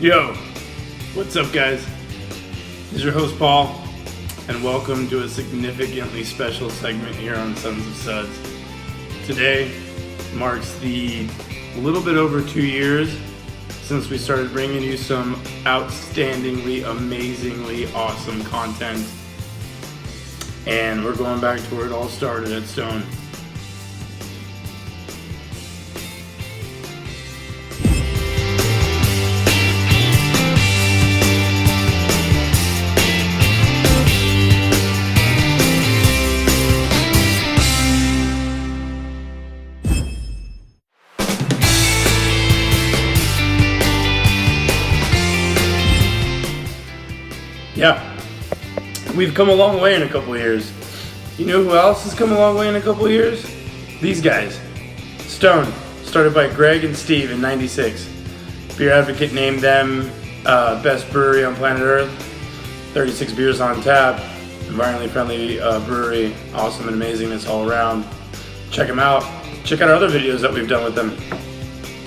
Yo, what's up guys? This is your host Paul, and welcome to a significantly special segment here on Sons of Suds. Today marks the little bit over 2 years since we started bringing you some outstandingly, amazingly awesome content. And we're going back to where it all started at Stone. Yeah, we've come a long way in a couple years. You know who else has come a long way in a couple years? These guys. Stone, started by Greg and Steve in '96. Beer Advocate named them best brewery on planet Earth. 36 beers on tap. Environmentally friendly brewery. Awesome and amazingness all around. Check them out. Check out our other videos that we've done with them.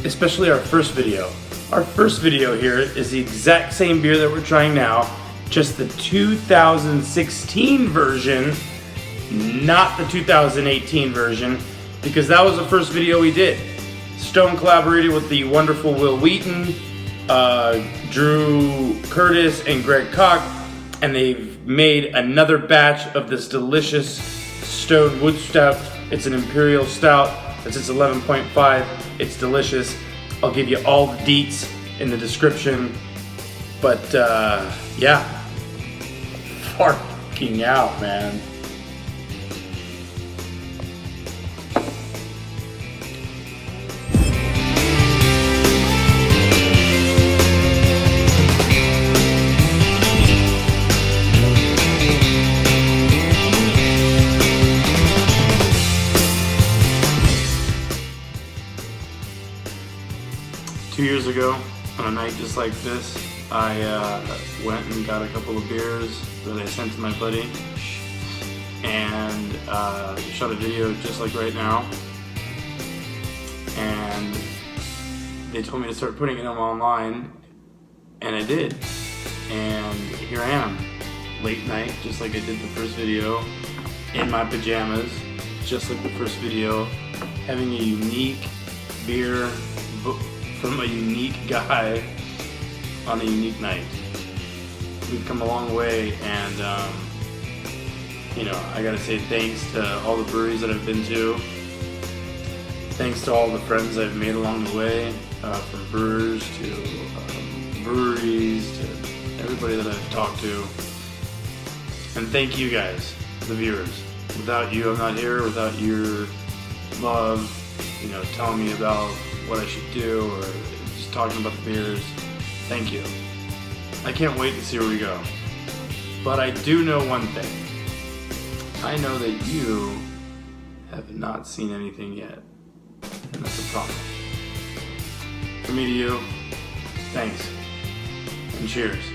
Especially our first video. Our first video here is the exact same beer that we're trying now. Just the 2016 version, not the 2018 version, because that was the first video we did. Stone collaborated with the wonderful Will Weaton, Drew Curtis, and Greg Koch, and they've made another batch of this delicious Stone Wood Stout. It's an Imperial Stout. It's 11.5. It's delicious. I'll give you all the deets in the description. But yeah, fucking out, man. Two years ago, on a night just like this, I went and got a couple of beers that I sent to my buddy and shot a video just like right now, and they told me to start putting them online, and I did, and here I am, late night, just like I did the first video, in my pajamas, just like the first video, having a unique beer from a unique guy on a unique night. We've come a long way, and you know, I gotta say thanks to all the breweries that I've been to. Thanks to all the friends I've made along the way, from brewers to breweries to everybody that I've talked to. And thank you guys, the viewers. Without you, I'm not here. Without your love, you know, telling me about what I should do or just talking about the beers. Thank you. I can't wait to see where we go. But I do know one thing. I know that you have not seen anything yet. And that's a promise. From me to you, thanks. And cheers.